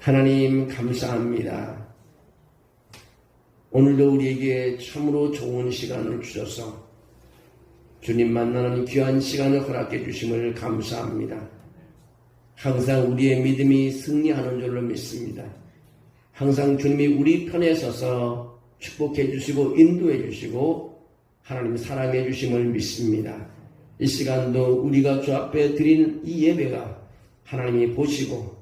하나님 감사합니다. 오늘도 우리에게 참으로 좋은 시간을 주셔서 주님 만나는 귀한 시간을 허락해 주심을 감사합니다. 항상 우리의 믿음이 승리하는 줄로 믿습니다. 항상 주님이 우리 편에 서서 축복해 주시고 인도해 주시고 하나님 사랑해 주심을 믿습니다. 이 시간도 우리가 주 앞에 드린 이 예배가 하나님이 보시고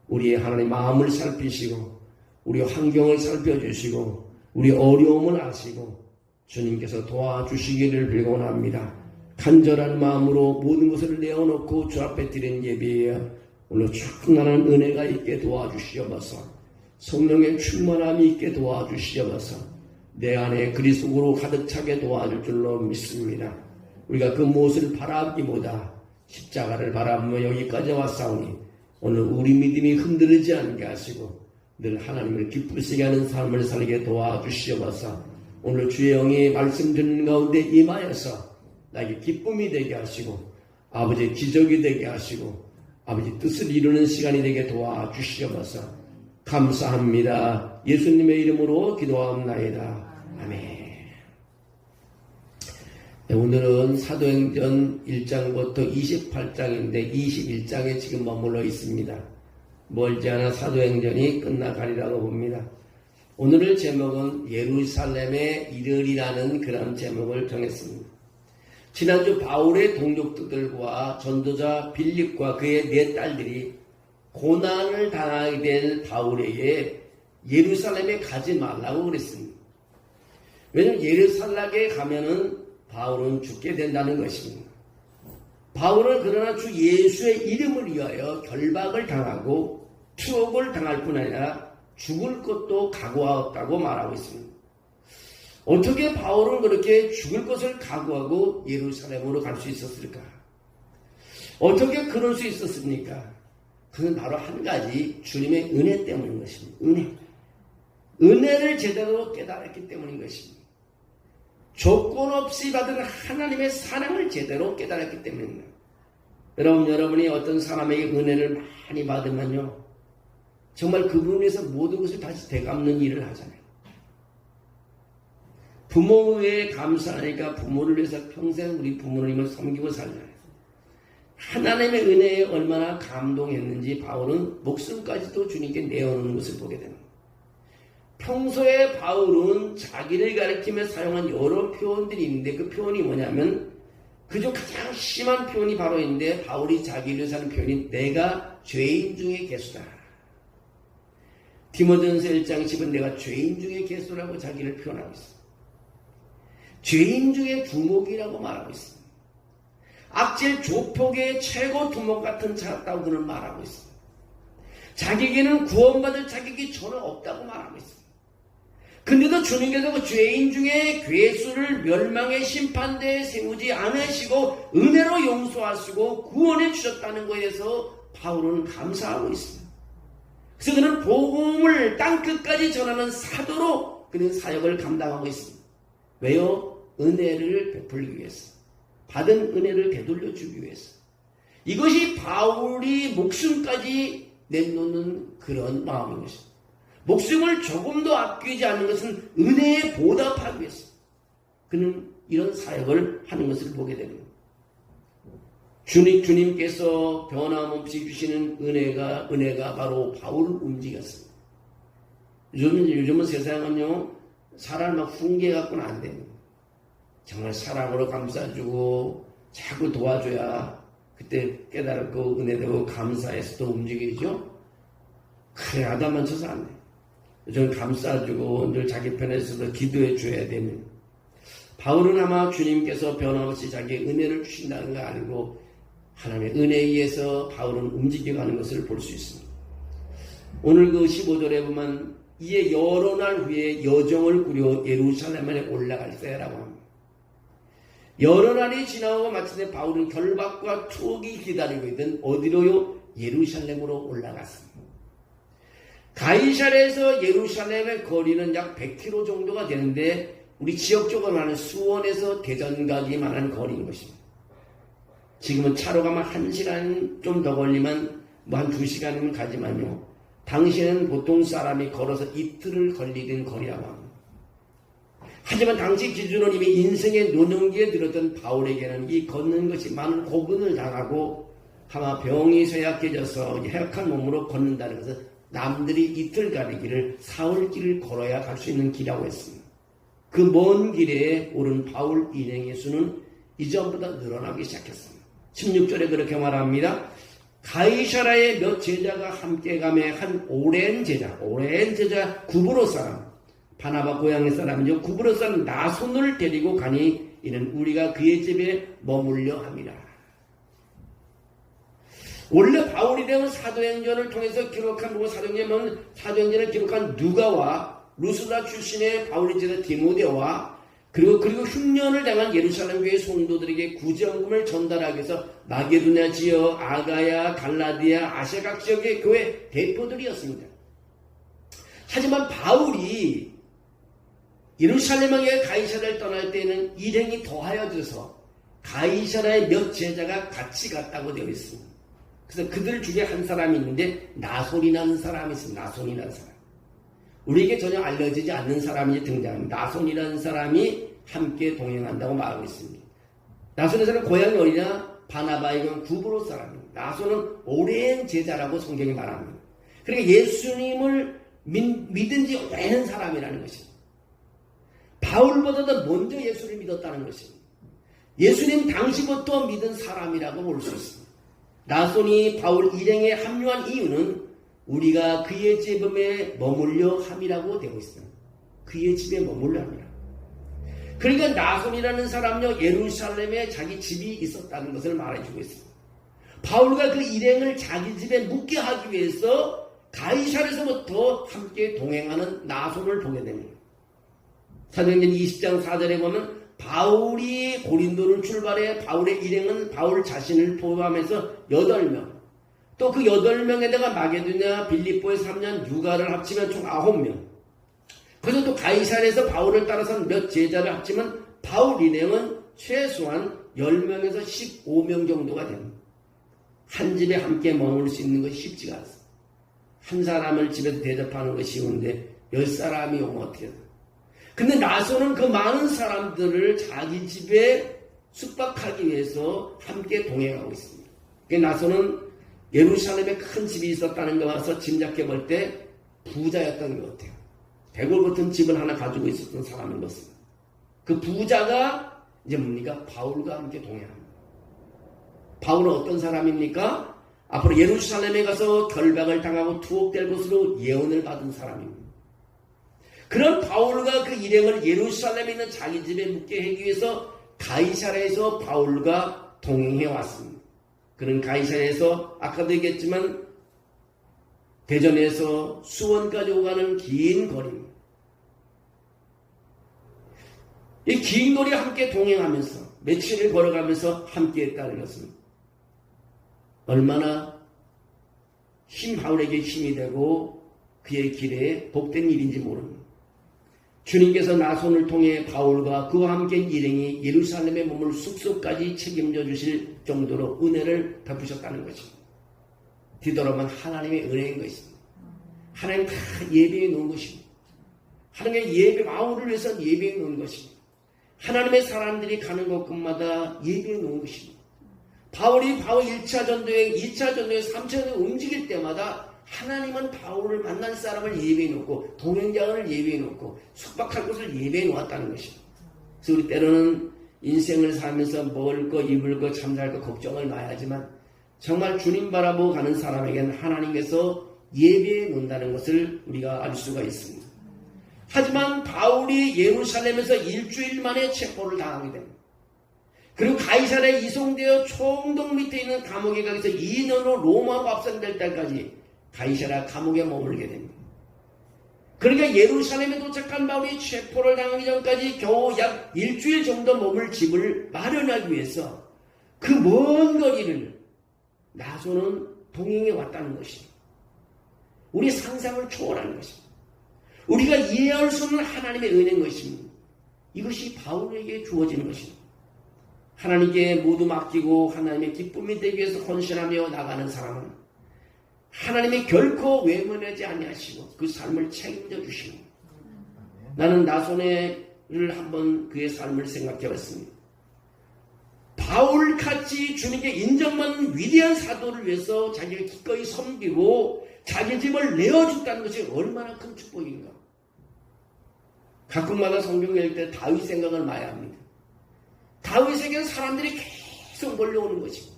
우리의 하나님 마음을 살피시고 우리 환경을 살펴주시고 우리 어려움을 아시고 주님께서 도와주시기를 빌곤합니다. 간절한 마음으로 모든 것을 내어놓고 주 앞에 드린 예배에 오늘 충만한 은혜가 있게 도와주시옵소서. 성령의 충만함이 있게 도와주시옵소서. 내 안에 그리스도로 가득 차게 도와줄 줄로 믿습니다. 우리가 그 무엇을 바라기보다 십자가를 바라보며 여기까지 왔사오니 오늘 우리 믿음이 흔들리지 않게 하시고 늘 하나님을 기쁘시게 하는 삶을 살게 도와주시옵소서. 오늘 주의 영이 말씀 듣는 가운데 임하여서 나에게 기쁨이 되게 하시고 아버지의 기적이 되게 하시고 아버지 뜻을 이루는 시간이 되게 도와주시옵소서. 감사합니다. 예수님의 이름으로 기도하옵나이다. 아멘. 네, 오늘은 사도행전 1장부터 28장인데 21장에 지금 머물러 있습니다. 멀지 않아 사도행전이 끝나가리라고 봅니다. 오늘의 제목은 예루살렘의 이르리라는 그런 제목을 정했습니다. 지난주 바울의 동족들과 전도자 빌립과 그의 네 딸들이 고난을 당하게 될 바울에게 예루살렘에 가지 말라고 그랬습니다. 왜냐하면 예루살렘에 가면은 바울은 죽게 된다는 것입니다. 바울은 그러나 주 예수의 이름을 위하여 결박을 당하고 투옥을 당할 뿐 아니라 죽을 것도 각오하였다고 말하고 있습니다. 어떻게 바울은 그렇게 죽을 것을 각오하고 예루살렘으로 갈 수 있었을까? 어떻게 그럴 수 있었습니까? 그건 바로 한 가지 주님의 은혜 때문인 것입니다. 은혜를 제대로 깨달았기 때문인 것입니다. 조건 없이 받은 하나님의 사랑을 제대로 깨달았기 때문입니다. 여러분이 어떤 사람에게 은혜를 많이 받으면요, 정말 그분을 위해서 모든 것을 다시 되갚는 일을 하잖아요. 부모에 감사하니까 부모를 위해서 평생 우리 부모님을 섬기고 살잖아요. 하나님의 은혜에 얼마나 감동했는지 바울은 목숨까지도 주님께 내어놓는 것을 보게 됩니다. 평소에 바울은 자기를 가리키며 사용한 여러 표현들이 있는데 그 표현이 뭐냐면 그중 가장 심한 표현이 바로 있는데 바울이 자기를 위해서 하는 표현이 내가 죄인 중에 개수다. 디모데전서 1장 10은 내가 죄인 중에 개수라고 자기를 표현하고 있습니다. 죄인 중에 두목이라고 말하고 있습니다. 악질 조폭의 최고 두목 같은 자였다고 그는 말하고 있습니다. 자기에게는 구원받을 자격이 전혀 없다고 말하고 있습니다. 근데도 주님께서 그 죄인 중에 괴수를 멸망의 심판대에 세우지 않으시고 은혜로 용서하시고 구원해 주셨다는 것에서 바울은 감사하고 있습니다. 그래서 그는 복음을 땅끝까지 전하는 사도로 그는 사역을 감당하고 있습니다. 왜요? 은혜를 베풀기 위해서. 받은 은혜를 되돌려 주기 위해서. 이것이 바울이 목숨까지 내놓는 그런 마음인 것입니다. 목숨을 조금도 아끼지 않는 것은 은혜에 보답하기 위해서 그는 이런 사역을 하는 것을 보게 됩니다. 주님께서 변함없이 주시는 은혜가 바로 바울을 움직였습니다. 요즘은 세상은요, 사람을 막 훈계갖고는 안 됩니다. 정말 사랑으로 감싸주고 자꾸 도와줘야 그때 깨달고 은혜되고 감사해서 또 움직이죠. 그래 하다만 쳐서 안 돼요. 좀 감싸주고 늘 자기 편에 서서 기도해 줘야 됩니다. 바울은 아마 주님께서 변함없이 자기의 은혜를 주신다는 걸 알고 하나님의 은혜에 의해서 바울은 움직여가는 것을 볼 수 있습니다. 오늘 그 15절에 보면 이에 여러 날 후에 여정을 꾸려 예루살렘에 올라갈 때라고 합니다. 여러 날이 지나고 마침내 바울은 결박과 투옥이 기다리고 있던 어디로요? 예루살렘으로 올라갔습니다. 가이사랴에서 예루살렘의 거리는 약 100km 정도가 되는데 우리 지역적으로 말하는 수원에서 대전 가기 만한 거리인 것입니다. 지금은 차로 가면 1시간 좀 더 걸리면 뭐 한 2시간이면 가지만요. 당시에는 보통 사람이 걸어서 이틀을 걸리던 거리라고 합니다. 하지만 당시 기준으로 이미 인생의 노년기에 들었던 바울에게는 이 걷는 것이 많은 고군을 당하고 아마 병이 쇠약해져서 해약한 몸으로 걷는다는 것은 남들이 이틀 가는 길을 사흘길을 걸어야 갈 수 있는 길이라고 했습니다. 그 먼 길에 오른 바울 일행의 수는 이전보다 늘어나기 시작했습니다. 16절에 그렇게 말합니다. 가이사라의 몇 제자가 함께 가매 한 오랜 제자 구브로 사람, 바나바 고향의 사람이죠. 구브로 사람 나손을 데리고 가니 이는 우리가 그의 집에 머물려 함이라. 원래 바울 일행은 사도행전을 통해서 기록한 사도행전을 기록한 누가와 루스라 출신의 바울의 제자 디모데와 그리고 흉년을 당한 예루살렘 교회 성도들에게 구제원금을 전달하기 위해서 마게도냐 지역, 아가야, 갈라디아, 아시아 각 지역의 교회 대표들이었습니다. 하지만 바울이 예루살렘에 가이사라를 떠날 때에는 일행이 더하여져서 가이사라의 몇 제자가 같이 갔다고 되어 있습니다. 그래서 그들 중에 한 사람이 있는데 나손이라는 사람이 있습니다. 나손이라는 사람. 우리에게 전혀 알려지지 않는 사람이 등장합니다. 나손이라는 사람이 함께 동행한다고 말하고 있습니다. 나손의 사람 고향이 어디냐? 바나바이건 구브로 사람입니다. 나손은 오랜 제자라고 성경이 말합니다. 그러니까 예수님을 믿은 지 오랜 사람이라는 것입니다. 바울보다도 먼저 예수를 믿었다는 것입니다. 예수님 당시부터 믿은 사람이라고 볼 수 있습니다. 나손이 바울 일행에 합류한 이유는 우리가 그의 집에 머물려 함이라고 되고 있습니다. 그의 집에 머물려 함이라. 그러니까 나손이라는 사람요 예루살렘에 자기 집이 있었다는 것을 말해주고 있습니다. 바울과 그 일행을 자기 집에 묵게 하기 위해서 가이사랴에서부터 함께 동행하는 나손을 보게 됩니다. 사도행전 20장 4절에 보면 바울이 고린도를 출발해 바울의 일행은 바울 자신을 포함해서 8명, 또 그 8명에다가 마게도냐, 빌립보의 3년, 유가를 합치면 총 9명. 그래서 또 가이사랴에서 바울을 따라서 몇 제자를 합치면 바울 일행은 최소한 10명에서 15명 정도가 됩니다. 한 집에 함께 머물 수 있는 것이 쉽지가 않습니다. 한 사람을 집에서 대접하는 것이 쉬운데 10사람이 오면 어떻게 돼요? 근데 나손은 그 많은 사람들을 자기 집에 숙박하기 위해서 함께 동행하고 있습니다. 나손은 예루살렘에 큰 집이 있었다는 거 와서 짐작해 볼 때 부자였던 것 같아요. 대골 같은 집을 하나 가지고 있었던 사람인 것입니다. 그 부자가 이제 뭡니까? 바울과 함께 동행합니다. 바울은 어떤 사람입니까? 앞으로 예루살렘에 가서 결박을 당하고 투옥될 것으로 예언을 받은 사람입니다. 그런 바울과 그 일행을 예루살렘에 있는 자기 집에 묵게 하기 위해서 가이사랴에서 바울과 동행해 왔습니다. 그는 가이사랴에서 아까도 얘기했지만 대전에서 수원까지 오가는 긴 거리입니다. 이 긴 거리 함께 동행하면서 며칠을 걸어가면서 함께 했다는 것은 얼마나 바울에게 힘이 되고 그의 길에 복된 일인지 모릅니다. 주님께서 나손을 통해 바울과 그와 함께 일행이 예루살렘에 머물 숙소까지 책임져 주실 정도로 은혜를 베푸셨다는 것입니다. 뒤돌아보면 하나님의 은혜인 것입니다. 하나님 다 예배해 놓은 것입니다. 하나님의 바울을 위해서 예배해 놓은 것입니다. 하나님의 사람들이 가는 곳마다 예배해 놓은 것입니다. 바울이 1차 전도행, 2차 전도행, 3차 전도행 움직일 때마다 하나님은 바울을 만날 사람을 예배해 놓고 동행자를 예배해 놓고 숙박할 곳을 예배해 놓았다는 것입니다. 그래서 우리 때로는 인생을 살면서 먹을 거, 입을 거, 잠잘 거 걱정을 많이 하지만 정말 주님 바라보고 가는 사람에게는 하나님께서 예배해 놓는다는 것을 우리가 알 수가 있습니다. 하지만 바울이 예루살렘에서 일주일 만에 체포를 당하게 됩니다. 그리고 가이사랴에 이송되어 총독 밑에 있는 감옥에 가서 2년으로 로마로 압송될 때까지 가이사랴 감옥에 머물게 됩니다. 그러니까 예루살렘에 도착한 바울이 체포를 당하기 전까지 겨우 약 일주일 정도 머물 집을 마련하기 위해서 그 먼 거리를 나손은 동행해 왔다는 것입니다. 우리 상상을 초월하는 것입니다. 우리가 이해할 수 없는 하나님의 은혜인 것입니다. 이것이 바울에게 주어지는 것입니다. 하나님께 모두 맡기고 하나님의 기쁨이 되기 위해서 헌신하며 나가는 사람은 하나님이 결코 외면하지 아니하시고 그 삶을 책임져 주시고, 나는 나손해를 한번 그의 삶을 생각해 봤습니다. 바울같이 주님께 인정받는 위대한 사도를 위해서 자기를 기꺼이 섬기고 자기 집을 내어줬다는 것이 얼마나 큰 축복인가. 가끔마다 성경 읽을 때 다윗 생각을 많이 합니다. 다윗에게는 사람들이 계속 몰려오는 것이고,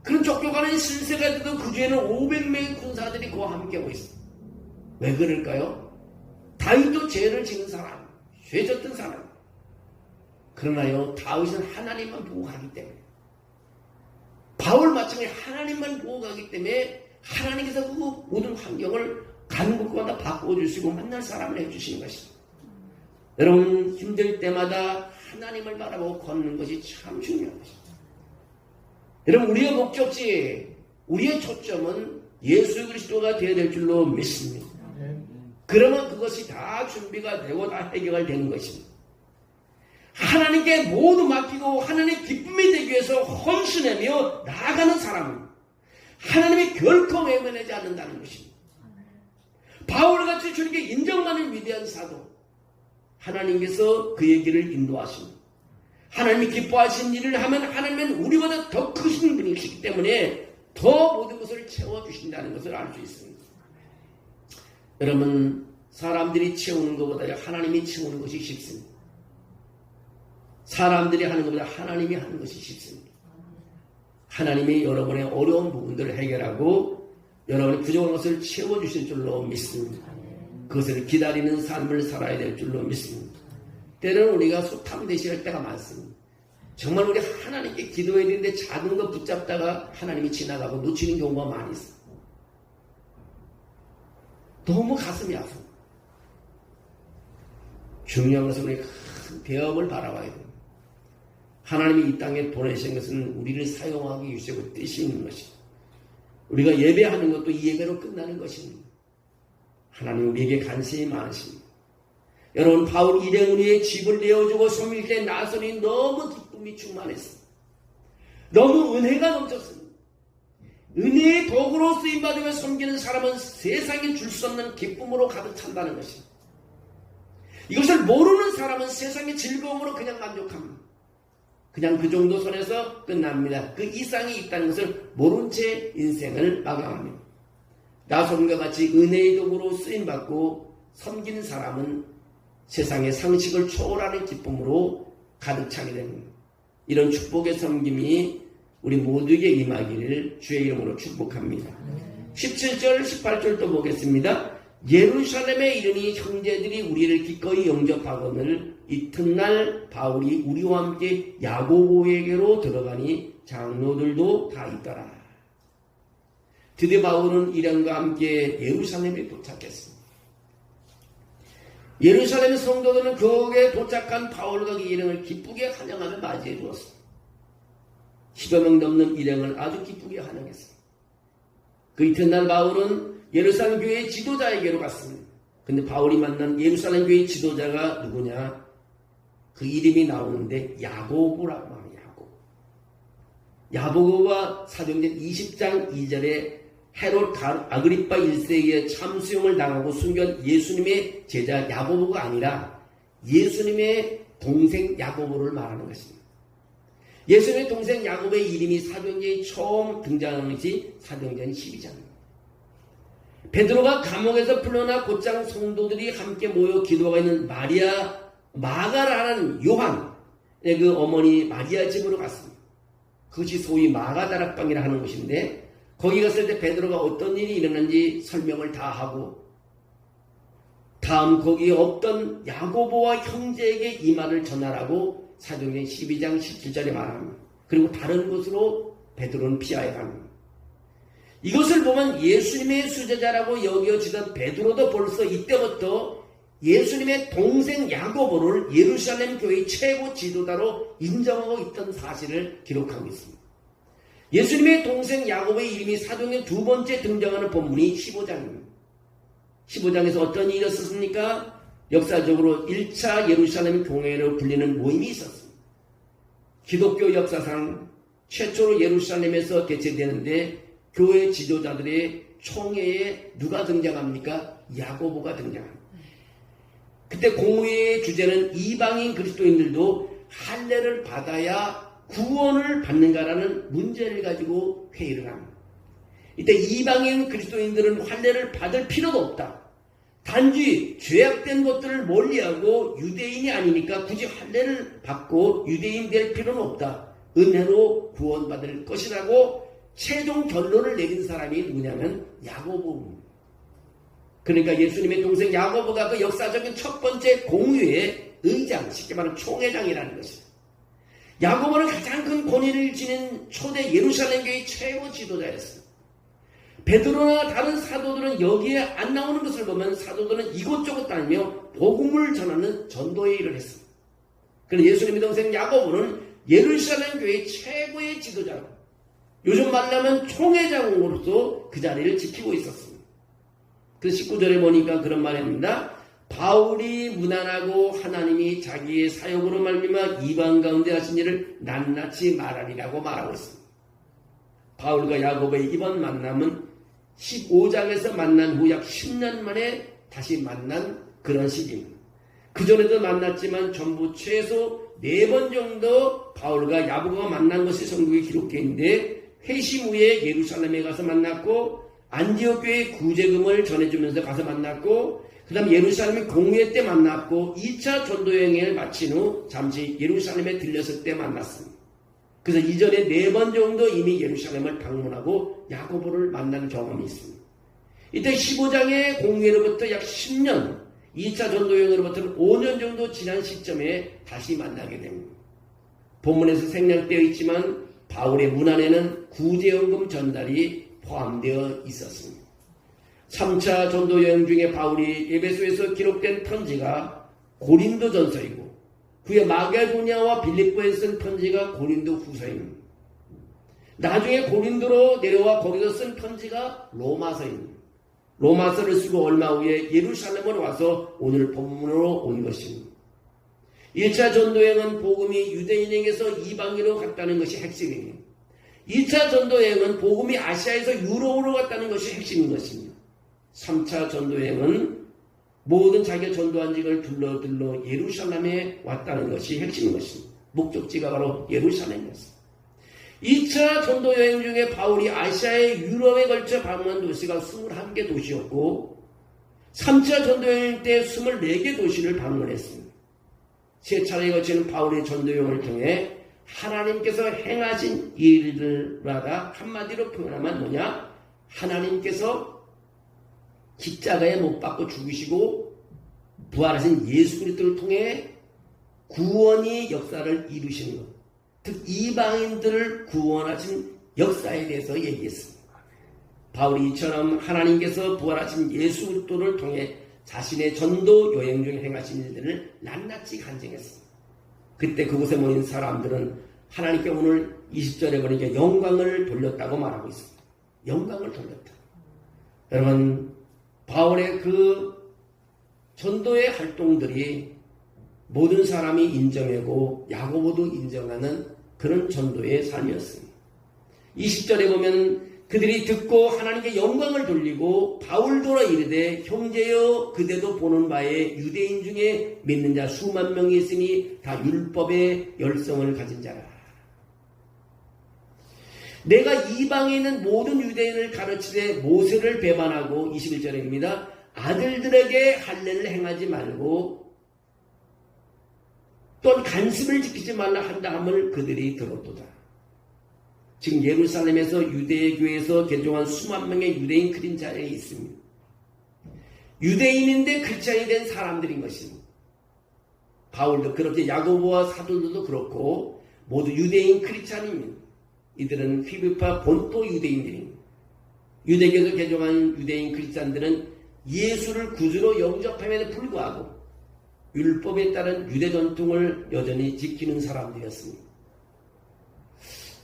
그런 쫓겨가는 신세가 돼도 그 주에는 500명의 군사들이 그와 함께하고 있습니다. 왜 그럴까요? 다윗도 죄를 지은 사람, 죄 졌던 사람. 그러나요, 다윗은 하나님만 보고 가기 때문에, 바울 마찬가지로 하나님만 보고 가기 때문에 하나님께서 그 모든 환경을 가는 곳마다 바꿔주시고 만날 사람을 해주시는 것입니다. 여러분, 힘들 때마다 하나님을 바라보고 걷는 것이 참 중요한 것입니다. 여러분, 우리의 목적지, 우리의 초점은 예수 그리스도가 되어야 될 줄로 믿습니다. 그러면 그것이 다 준비가 되고 다 해결되는 것입니다. 하나님께 모두 맡기고 하나님의 기쁨이 되기 위해서 헌신하며 나아가는 사람은 하나님이 결코 외면하지 않는다는 것입니다. 바울같이 주님께 인정받는 위대한 사도, 하나님께서 그의 길을 인도하십니다. 하나님이 기뻐하신 일을 하면 하나님은 우리보다 더 크신 분이시기 때문에 더 모든 것을 채워주신다는 것을 알 수 있습니다. 여러분, 사람들이 채우는 것보다 하나님이 채우는 것이 쉽습니다. 사람들이 하는 것보다 하나님이 하는 것이 쉽습니다. 하나님이 여러분의 어려운 부분들을 해결하고 여러분의 부족한 것을 채워주실 줄로 믿습니다. 그것을 기다리는 삶을 살아야 될 줄로 믿습니다. 때로는 우리가 소탐대시할 때가 많습니다. 정말 우리 하나님께 기도해야 되는데 작은 거 붙잡다가 하나님이 지나가고 놓치는 경우가 많이 있어요. 너무 가슴이 아프고. 중요한 것은 우리 큰 대업을 바라봐야 됩니다. 하나님이 이 땅에 보내신 것은 우리를 사용하기 위해서 뜻이 있는 것입니다. 우리가 예배하는 것도 이 예배로 끝나는 것입니다. 하나님 우리에게 관심이 많으십니다. 여러분, 바울 일행을 위해 집을 내어주고 섬길 때 나손이 너무 기쁨이 충만했습니다. 너무 은혜가 넘쳤습니다. 은혜의 도구로 쓰임받으며 섬기는 사람은 세상에 줄 수 없는 기쁨으로 가득 찬다는 것입니다. 이것을 모르는 사람은 세상의 즐거움으로 그냥 만족합니다. 그냥 그 정도 선에서 끝납니다. 그 이상이 있다는 것을 모른 채 인생을 마감합니다. 나손과 같이 은혜의 도구로 쓰임받고 섬기는 사람은 세상의 상식을 초월하는 기쁨으로 가득 차게 됩니다. 이런 축복의 섬김이 우리 모두에게 임하기를 주의 이름으로 축복합니다. 17절 18절도 보겠습니다. 예루살렘에 이르니 형제들이 우리를 기꺼이 영접하거늘 이튿날 바울이 우리와 함께 야고보에게로 들어가니 장로들도 다 있더라. 드디어 바울은 일행과 함께 예루살렘에 도착했습니다. 예루살렘 성도들은 거기에 도착한 바울과 그 일행을 기쁘게 환영하며 맞이해 주었습니다. 10여 명 넘는 일행을 아주 기쁘게 환영했습니다. 그 이튿날 바울은 예루살렘 교회의 지도자에게로 갔습니다. 근데 바울이 만난 예루살렘 교회의 지도자가 누구냐? 그 이름이 나오는데 야고보라고 합니다. 야고보가 사도행전 20장 2절에 헤롯 아그리파 1세에 참수형을 당하고 숨긴 예수님의 제자 야고보가 아니라 예수님의 동생 야고보를 말하는 것입니다. 예수님의 동생 야고보의 이름이 사도행전에 처음 등장하는 것이 사도행전 12장입니다. 베드로가 감옥에서 풀려나 곧장 성도들이 함께 모여 기도하고 있는 마가라는 요한, 그 어머니 마리아 집으로 갔습니다. 그것이 소위 마가다락방이라 하는 곳인데, 거기 갔을 때 베드로가 어떤 일이 일어났는지 설명을 다 하고, 다음 거기에 없던 야고보와 형제에게 이 말을 전하라고 사도행전 12장 17절에 말합니다. 그리고 다른 곳으로 베드로는 피하여 갑니다. 이것을 보면 예수님의 수제자라고 여겨지던 베드로도 벌써 이때부터 예수님의 동생 야고보를 예루살렘 교회의 최고 지도자로 인정하고 있던 사실을 기록하고 있습니다. 예수님의 동생 야고보의 이름이 사도행전 두 번째 등장하는 본문이 15장입니다. 15장에서 어떤 일이 있었습니까? 역사적으로 1차 예루살렘 공회로 불리는 모임이 있었습니다. 기독교 역사상 최초로 예루살렘에서 개최되는데 교회 지도자들의 총회에 누가 등장합니까? 야고보가 등장합니다. 그때 공회의 주제는 이방인 그리스도인들도 할례를 받아야 구원을 받는가라는 문제를 가지고 회의를 합니다. 이때 이방인 그리스도인들은 할례를 받을 필요도 없다. 단지 죄악된 것들을 멀리하고 유대인이 아니니까 굳이 할례를 받고 유대인 될 필요는 없다. 은혜로 구원받을 것이라고 최종 결론을 내린 사람이 누구냐면 야고보입니다. 그러니까 예수님의 동생 야고보가 그 역사적인 첫 번째 공회의 의장, 쉽게 말하면 총회장이라는 것입니다. 야고보는 가장 큰 권위를 지닌 초대 예루살렘 교회의 최고 지도자였습니다. 베드로나 다른 사도들은 여기에 안 나오는 것을 보면 사도들은 이곳저곳 다니며 복음을 전하는 전도의 일을 했습니다. 그런데 예수님의 동생 야고보는 예루살렘 교회의 최고의 지도자로, 요즘 말하면 총회장으로서 그 자리를 지키고 있었습니다. 그 19절에 보니까 그런 말입니다. 바울이 무난하고 하나님이 자기의 사역으로 말미암아 이방 가운데 하신 일을 낱낱이 말하리라고 말하고 있습니다. 바울과 야고보의 이번 만남은 15장에서 만난 후 약 10년 만에 다시 만난 그런 시기입니다. 그전에도 만났지만 전부 최소 4번 정도 바울과 야고보가 만난 것이 성경에 기록되어 있는데, 회심 후에 예루살렘에 가서 만났고, 안디옥 교회 구제금을 전해주면서 가서 만났고, 그 다음 예루살렘 공회 때 만났고, 2차 전도 여행을 마친 후 잠시 예루살렘에 들렸을 때 만났습니다. 그래서 이전에 4번 정도 이미 예루살렘을 방문하고 야고보를 만난 경험이 있습니다. 이때 15장의 공회로부터 약 10년, 2차 전도 여행으로부터는 5년 정도 지난 시점에 다시 만나게 됩니다. 본문에서 생략되어 있지만 바울의 문안에는 구제연금 전달이 포함되어 있었습니다. 3차 전도 여행 중에 바울이 에베소에서 기록된 편지가 고린도 전서이고, 그의 마게도냐와 빌립보에 쓴 편지가 고린도 후서입니다. 나중에 고린도로 내려와 거기서 쓴 편지가 로마서입니다. 로마서를 쓰고 얼마 후에 예루살렘으로 와서 오늘 본문으로 온 것입니다. 1차 전도여행은 복음이 유대인에게서 이방인으로 갔다는 것이 핵심입니다. 2차 전도여행은 복음이 아시아에서 유럽으로 갔다는 것이 핵심인 것입니다. 3차 전도여행은 모든 자기가 전도한 직을 둘러 예루살렘에 왔다는 것이 핵심인 것입니다. 목적지가 바로 예루살렘이었습니다. 2차 전도 여행 중에 바울이 아시아의 유럽에 걸쳐 방문한 도시가 21개 도시였고, 3차 전도 여행 때 24개 도시를 방문했습니다. 세 차례에 걸치는 바울의 전도 여행을 통해 하나님께서 행하신 일들마다 한마디로 표현하면 뭐냐? 하나님께서 십자가에 못 박고 죽으시고 부활하신 예수 그리스도를 통해 구원이 역사를 이루시는 것, 즉 이방인들을 구원하신 역사에 대해서 얘기했습니다. 바울이 이처럼 하나님께서 부활하신 예수 그리스도를 통해 자신의 전도 여행 중에 행하신 일들을 낱낱이 간증했습니다. 그때 그곳에 모인 사람들은 하나님께 오늘 20절에 보니까 영광을 돌렸다고 말하고 있습니다. 영광을 돌렸다. 여러분, 바울의 그 전도의 활동들이 모든 사람이 인정하고 야고보도 인정하는 그런 전도의 삶이었습니다. 20절에 보면 그들이 듣고 하나님께 영광을 돌리고 바울더러 이르되 형제여 그대도 보는 바에 유대인 중에 믿는 자 수만 명이 있으니 다 율법의 열성을 가진 자라. 내가 이방에 있는 모든 유대인을 가르치되 모세를 배반하고 21절입니다. 아들들에게 할례를 행하지 말고 또한 간습을 지키지 말라 한다 함을 그들이 들었도다. 지금 예루살렘에서 유대교에서 개종한 수만 명의 유대인 크리스찬이 있습니다. 유대인인데 크리스찬이 된 사람들인 것입니다. 바울도 그렇게 야고보와 사도들도 그렇고 모두 유대인 크리스찬입니다. 이들은 휘비파 본토 유대인들입니다. 유대교에서 개종한 유대인 크리스찬들은 예수를 구주로 영접함에도 불구하고 율법에 따른 유대 전통을 여전히 지키는 사람들이었습니다.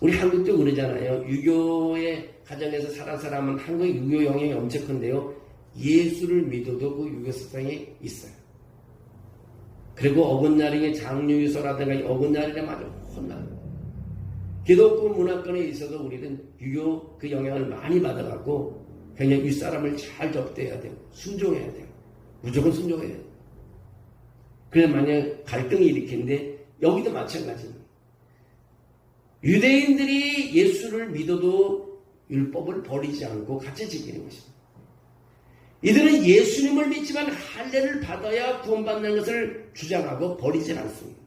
우리 한국도 그러잖아요. 유교의 가정에서 살아온 사람은 한국 유교 영향이 엄청 큰데요. 예수를 믿어도 그 유교 사상이 있어요. 그리고 어긋나리의 장유유서라든가 어긋나리에 마저 혼나요. 기독교 문화권에 있어서 우리는 유교 그 영향을 많이 받아갖고 그냥 윗사람을 잘 접대해야 되고 순종해야 돼요. 무조건 순종해야 돼요. 그래서 만약 갈등이 일으키는데 여기도 마찬가지입니다. 유대인들이 예수를 믿어도 율법을 버리지 않고 같이 지키는 것입니다. 이들은 예수님을 믿지만 할례를 받아야 구원받는 것을 주장하고 버리지 않습니다.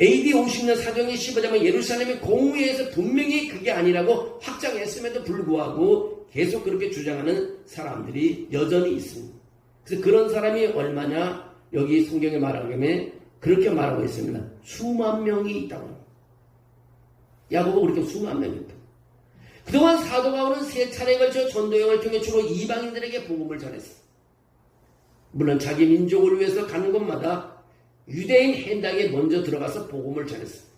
AD 50년 사도행전 15장은 예루살렘의 공회에서 분명히 그게 아니라고 확정했음에도 불구하고 계속 그렇게 주장하는 사람들이 여전히 있습니다. 그래서 그런 사람이 얼마냐? 여기 성경에 말하기에 그렇게 말하고 있습니다. 수만 명이 있다고 합니다. 야고보 그렇게 수만 명이 있다. 그동안 사도 바울은 세 차례에 걸쳐 전도여행을 통해 주로 이방인들에게 복음을 전했습니다. 물론 자기 민족을 위해서 가는 곳마다 유대인 hen당에 먼저 들어가서 복음을 전했습니다.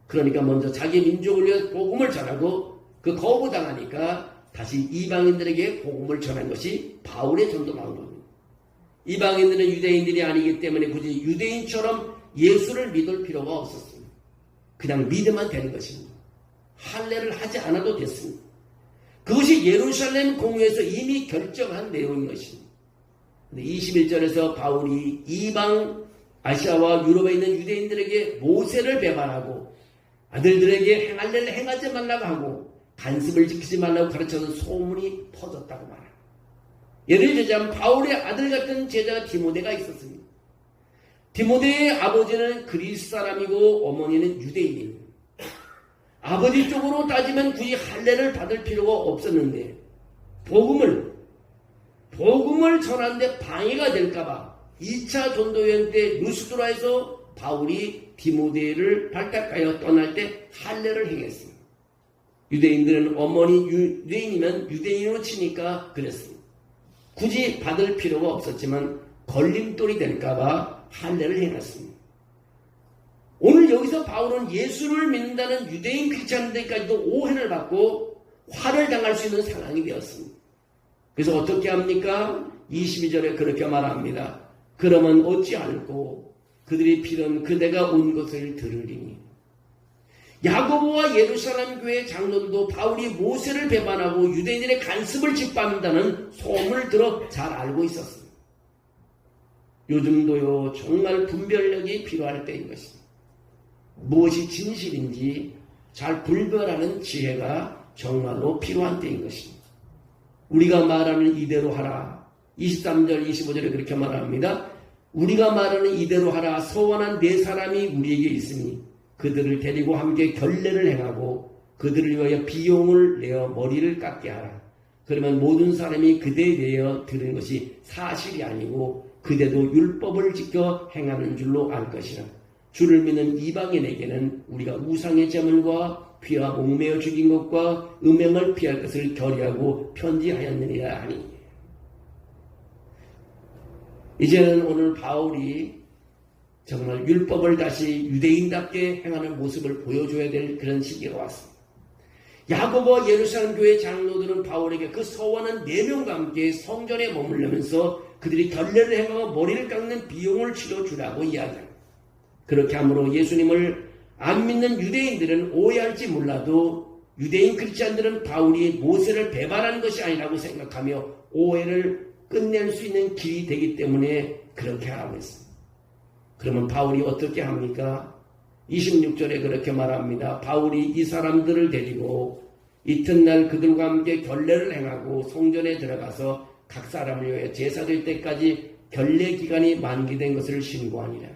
그러니까 먼저 자기 민족을 위해서 복음을 전하고 그 거부당하니까 다시 이방인들에게 복음을 전한 것이 바울의 전도 방법입니다. 이방인들은 유대인들이 아니기 때문에 굳이 유대인처럼 예수를 믿을 필요가 없었습니다. 그냥 믿으면 되는 것입니다. 할례를 하지 않아도 됐습니다. 그것이 예루살렘 공회에서 이미 결정한 내용인 것입니다. 21절에서 바울이 이방 아시아와 유럽에 있는 유대인들에게 모세를 배반하고 아들들에게 할례를 행하지 말라고 하고 간습을 지키지 말라고 가르쳐서 소문이 퍼졌다고 말합니다. 예를 들자면 바울의 아들 같은 제자 디모데가 있었습니다. 디모데의 아버지는 그리스 사람이고 어머니는 유대인입니다. 아버지 쪽으로 따지면 굳이 할례를 받을 필요가 없었는데 복음을 전하는데 방해가 될까봐 2차 전도여행 때 루스드라에서 바울이 디모데를 발탁하여 떠날 때 할례를 행했습니다. 유대인들은 어머니 유대인이면 유대인으로 치니까 그랬습니다. 굳이 받을 필요가 없었지만 걸림돌이 될까봐 할례를 행했습니다. 오늘 여기서 바울은 예수를 믿는다는 유대인 크리스찬들까지도 오해를 받고 화를 당할 수 있는 상황이 되었습니다. 그래서 어떻게 합니까? 22절에 그렇게 말합니다. 그러면 어찌할꼬 그들이 필은 그대가 온 것을 들으리니. 야고보와 예루살렘 교회 장로들도 바울이 모세를 배반하고 유대인들의 간습을 짓밟는다는 소문을 들어 잘 알고 있었습니다. 요즘도요 정말 분별력이 필요할 때인 것입니다. 무엇이 진실인지 잘 분별하는 지혜가 정말로 필요한 때인 것입니다. 우리가 말하는 이대로 하라. 23절 25절에 그렇게 말합니다. 우리가 말하는 이대로 하라. 서원한 네 사람이 우리에게 있으니 그들을 데리고 함께 결례를 행하고 그들을 위하여 비용을 내어 머리를 깎게 하라. 그러면 모든 사람이 그대에 대하여 들은 것이 사실이 아니고 그대도 율법을 지켜 행하는 줄로 알 것이라. 주를 믿는 이방인에게는 우리가 우상의 제물과 피와 목매어 죽인 것과 음행을 피할 것을 결의하고 편지하였느니라 하니. 이제는 오늘 바울이 정말 율법을 다시 유대인답게 행하는 모습을 보여줘야 될 그런 시기가 왔습니다. 야고보와 예루살렘 교회 장로들은 바울에게 그 서원한 4명과 함께 성전에 머물려면서 그들이 결례를 행하고 머리를 깎는 비용을 치러주라고 이야기합니다. 그렇게 함으로 예수님을 안 믿는 유대인들은 오해할지 몰라도 유대인 크리스찬들은 바울이 모세를 배반하는 것이 아니라고 생각하며 오해를 끝낼 수 있는 길이 되기 때문에 그렇게 하라고 했습니다. 그러면 바울이 어떻게 합니까? 26절에 그렇게 말합니다. 바울이 이 사람들을 데리고 이튿날 그들과 함께 결례를 행하고 성전에 들어가서 각 사람을 위해 제사될 때까지 결례 기간이 만기된 것을 신고하니라.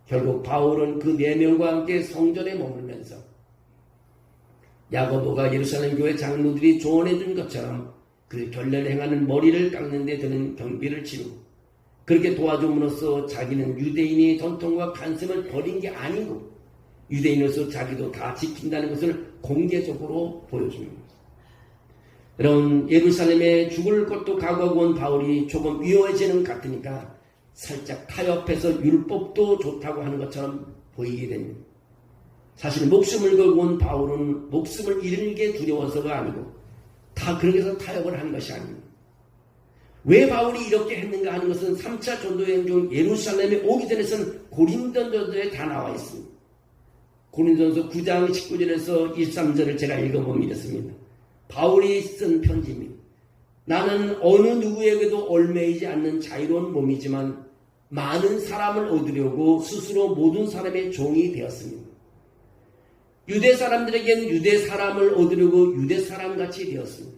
결국 바울은 그 4명과 함께 성전에 머물면서 야고보가 예루살렘 교회 장로들이 조언해 준 것처럼 그 결례를 행하는 머리를 깎는 데 드는 경비를 치르고 그렇게 도와줌으로써 자기는 유대인의 전통과 간섭을 버린 게 아니고 유대인으로서 자기도 다 지킨다는 것을 공개적으로 보여줍니다. 여러분, 예루살렘에 죽을 것도 각오하고 온 바울이 조금 위험해지는 것 같으니까 살짝 타협해서 율법도 좋다고 하는 것처럼 보이게 됩니다. 사실 목숨을 걸고 온 바울은 목숨을 잃는 게 두려워서가 아니고 다 그렇게 해서 타협을 한 것이 아닙니다. 왜 바울이 이렇게 했는가 하는 것은 3차 전도여행 중 예루살렘에 오기 전에는 고린도전서에 다 나와 있습니다. 고린도전서 9장 19절에서 23절을 제가 읽어보면 이렇습니다. 바울이 쓴 편지입니다. 나는 어느 누구에게도 얽매이지 않는 자유로운 몸이지만 많은 사람을 얻으려고 스스로 모든 사람의 종이 되었습니다. 유대 사람들에게는 유대 사람을 얻으려고 유대 사람같이 되었습니다.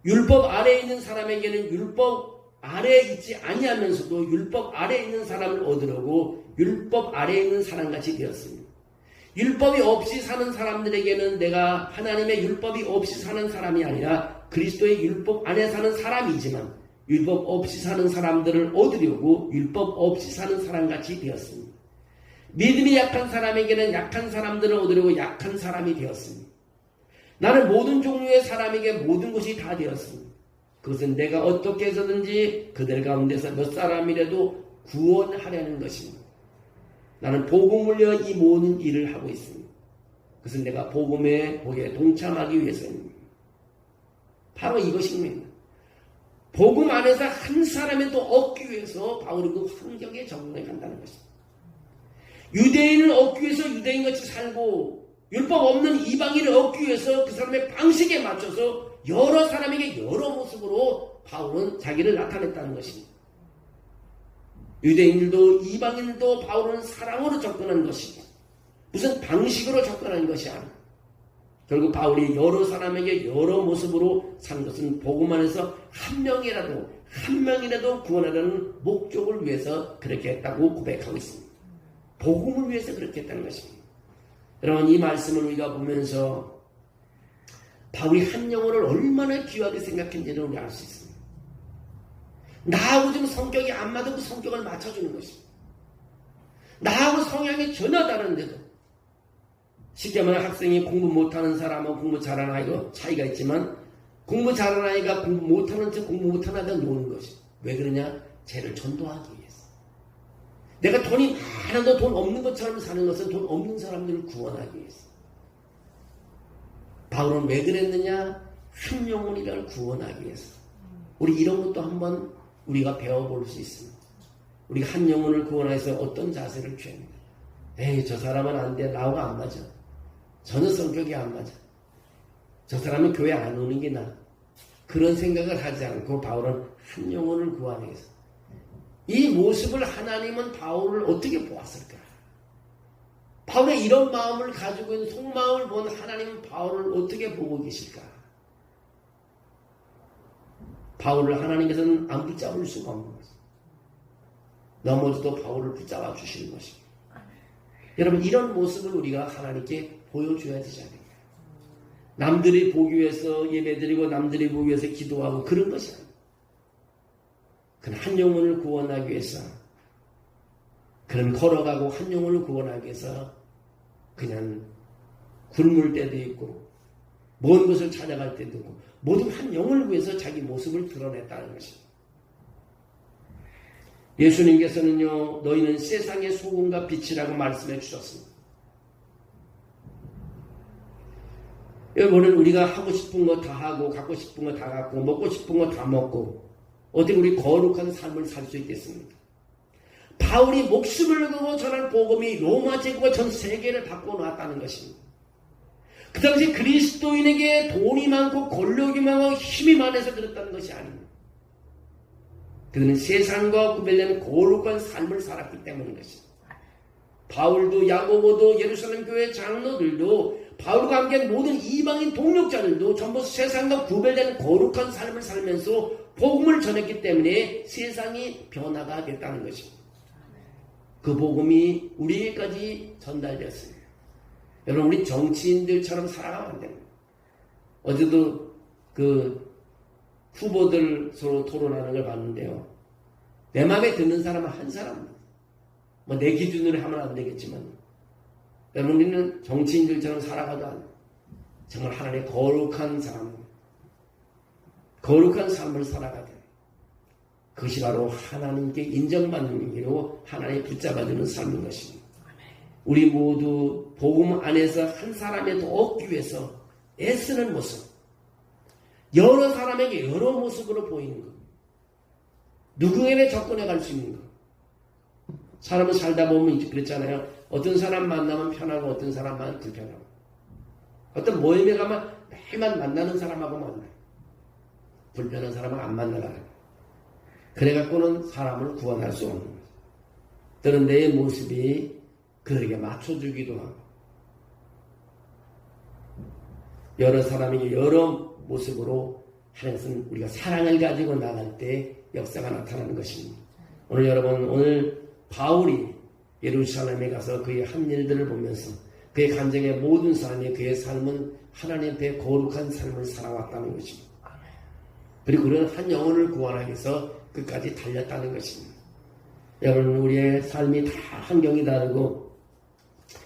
율법 아래에 있는 사람에게는 율법 아래에 있지 아니하면서도 율법 아래에 있는 사람을 얻으려고 율법 아래에 있는 사람같이 되었습니다. 율법이 없이 사는 사람들에게는 내가 하나님의 율법이 없이 사는 사람이 아니라 그리스도의 율법 안에 사는 사람이지만 율법 없이 사는 사람들을 얻으려고 율법 없이 사는 사람같이 되었습니다. 믿음이 약한 사람에게는 약한 사람들을 얻으려고 약한 사람이 되었습니다. 나는 모든 종류의 사람에게 모든 것이 다 되었습니다. 그것은 내가 어떻게 해서든지 그들 가운데서 몇 사람이라도 구원하려는 것입니다. 나는 복음을 위하여 이 모든 일을 하고 있습니다. 그것은 내가 복음의 복에 동참하기 위해서입니다. 바로 이것입니다. 복음 안에서 한 사람에도 얻기 위해서 바울이 그 환경에 적응해 간다는 것입니다. 유대인을 얻기 위해서 유대인같이 살고 율법 없는 이방인을 얻기 위해서 그 사람의 방식에 맞춰서 여러 사람에게 여러 모습으로 바울은 자기를 나타냈다는 것입니다. 유대인들도 이방인들도 바울은 사랑으로 접근한 것이고 무슨 방식으로 접근한 것이 아니고 결국 바울이 여러 사람에게 여러 모습으로 산 것은 복음 안에서 한 명이라도 구원하려는 목적을 위해서 그렇게 했다고 고백하고 있습니다. 복음을 위해서 그렇게 했다는 것입니다. 여러분 이 말씀을 우리가 보면서 바울이 한 영혼을 얼마나 귀하게 생각했는지를 우리 알 수 있습니다. 나하고 좀 성격이 안 맞은 그 성격을 맞춰주는 것입니다. 나하고 성향이 전혀 다른데도 쉽게 말하면 학생이 공부 못하는 사람하고 공부 잘하는 아이가 차이가 있지만 공부 잘하는 아이가 공부 못하는 척 공부 못하는 아이가 노는 것이 왜 그러냐? 쟤를 전도하기 위해서. 내가 돈이 많아도 돈 없는 것처럼 사는 것은 돈 없는 사람들을 구원하기 위해서. 바울은 왜 그랬느냐? 한 영혼이를 구원하기 위해서. 우리 이런 것도 한번 우리가 배워볼 수 있습니다. 우리가 한 영혼을 구원해서 어떤 자세를 취합니다. 에이 저 사람은 안 돼. 나하고 안 맞아. 전혀 성격이 안 맞아. 저 사람은 교회 안 오는 게 나아. 그런 생각을 하지 않고 바울은 한 영혼을 구하기 위해서. 이 모습을 하나님은 바울을 어떻게 보았을까? 바울의 이런 마음을 가지고 있는 속마음을 본 하나님은 바울을 어떻게 보고 계실까? 바울을 하나님께서는 안 붙잡을 수가 없는 것입니다. 넘어져도 바울을 붙잡아 주시는 것입니다. 여러분 이런 모습을 우리가 하나님께 보여줘야 되지 않을까요? 남들이 보기 위해서 예배드리고 남들이 보기 위해서 기도하고 그런 것이 아닙니다. 그는 한 영혼을 구원하기 위해서 그는 걸어가고 한 영혼을 구원하기 위해서 그냥 굶을 때도 있고 먼 곳을 찾아갈 때도 있고 모든 한 영혼을 위해서 자기 모습을 드러냈다는 것입니다. 예수님께서는요 너희는 세상의 소금과 빛이라고 말씀해 주셨습니다. 여러분은 우리가 하고 싶은 거 다 하고 갖고 싶은 거 다 갖고 먹고 싶은 거 다 먹고 어떻게 우리 거룩한 삶을 살 수 있겠습니까? 바울이 목숨을 걸고 전한 복음이 로마 제국과 전 세계를 바꿔놓았다는 것입니다. 그 당시 그리스도인에게 돈이 많고 권력이 많고 힘이 많아서 그랬다는 것이 아닙니다. 그들은 세상과 구별되는 거룩한 삶을 살았기 때문인 것입니다. 바울도 야고보도 예루살렘 교회 장로들도 바울과 함께한 모든 이방인 동력자들도 전부 세상과 구별되는 거룩한 삶을 살면서 복음을 전했기 때문에 세상이 변화가 됐다는 것입니다. 그 복음이 우리에게까지 전달되었습니다. 여러분 우리 정치인들처럼 살아가면 안 됩니다. 어제도 그 후보들 서로 토론하는 걸 봤는데요. 내 마음에 드는 사람은 한 사람입니다. 뭐 내 기준으로 하면 안 되겠지만 여러분 우리는 정치인들처럼 살아가도 안 돼요. 정말 하나님의 거룩한 삶, 거룩한 삶을 살아가야 돼요. 그것이 바로 하나님께 인정받는 일로 하나님 붙잡아주는 삶인 것입니다. 우리 모두 복음 안에서 한 사람에도 얻기 위해서 애쓰는 모습, 여러 사람에게 여러 모습으로 보이는 것, 누구에게 접근해 갈 수 있는 것. 사람은 살다 보면 그랬잖아요. 어떤 사람 만나면 편하고 어떤 사람 만나면 불편하고 어떤 모임에 가면 매일만 만나는 사람하고 만나요. 불편한 사람하고 안 만나라. 그래갖고는 사람을 구원할 수 없는 거죠. 또는 내 모습이 그들에게 맞춰주기도 하고 여러 사람이 여러 모습으로 하는 것은 우리가 사랑을 가지고 나갈 때 역사가 나타나는 것입니다. 오늘 여러분, 오늘 바울이 예루살렘에 가서 그의 한 일들을 보면서 그의 감정의 모든 삶이 그의 삶은 하나님 앞에 거룩한 삶을 살아왔다는 것입니다. 그리고 그런 한 영혼을 구원하기 위해서 끝까지 달렸다는 것입니다. 여러분, 우리의 삶이 다 환경이 다르고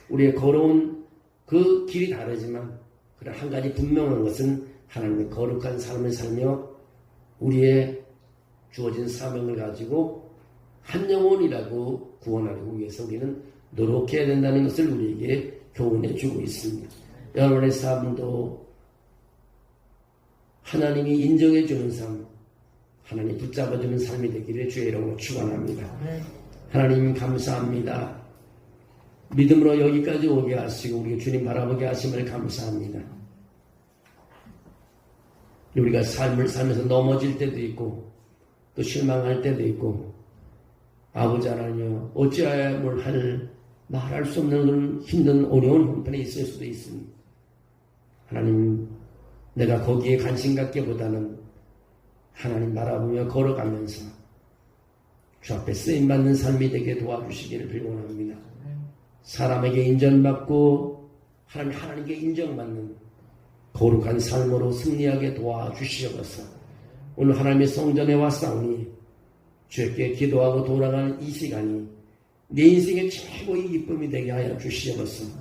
우리의 걸어온 그 길이 다르지만 그런 한 가지 분명한 것은 하나님의 거룩한 삶을 살며 우리의 주어진 사명을 가지고 한 영혼이라고 구원하기 위해서 우리는 노력해야 된다는 것을 우리에게 교훈해 주고 있습니다. 여러분의 삶도 하나님이 인정해 주는 삶, 하나님 붙잡아 주는 삶이 되기를 주의 이름으로 축원합니다. 하나님 감사합니다. 믿음으로 여기까지 오게 하시고 우리 주님 바라보게 하심을 감사합니다. 우리가 삶을 살면서 넘어질 때도 있고 또 실망할 때도 있고 아버지 하나님 어찌해야 말할 수 없는 그런 힘든 어려운 형편에 있을 수도 있습니다. 하나님 내가 거기에 관심 갖기보다는 하나님 바라보며 걸어가면서 주 앞에 쓰임받는 삶이 되게 도와주시기를 빌원합니다. 사람에게 인정받고 하나님께 인정받는 거룩한 삶으로 승리하게 도와주시옵소서. 오늘 하나님의 성전에 왔사오니 주께 기도하고 돌아가는 이 시간이 내 인생의 최고의 기쁨이 되게 하여 주시옵소서.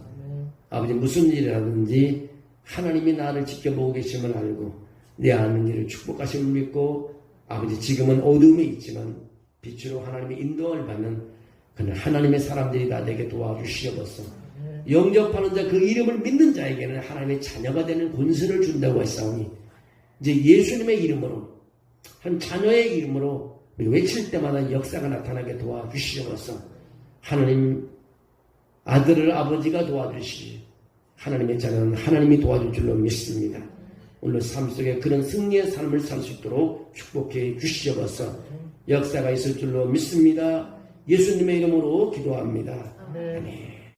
아버지 무슨 일이라든지 하나님이 나를 지켜보고 계심을 알고 내 아는 일을 축복하심을 믿고 아버지 지금은 어둠에 있지만 빛으로 하나님의 인도를 받는 그는 하나님의 사람들이 다 되게 도와주시옵소서. 영접하는 자 그 이름을 믿는 자에게는 하나님의 자녀가 되는 권세를 준다고 했사오니 이제 예수님의 이름으로 한 자녀의 이름으로 외칠 때마다 역사가 나타나게 도와주시옵소서. 하나님 아들을 아버지가 도와주시지 하나님의 자녀는 하나님이 도와줄 줄로 믿습니다. 오늘 삶 속에 그런 승리의 삶을 살 수 있도록 축복해 주시옵소서. 역사가 있을 줄로 믿습니다. 예수님의 이름으로 기도합니다. 아멘.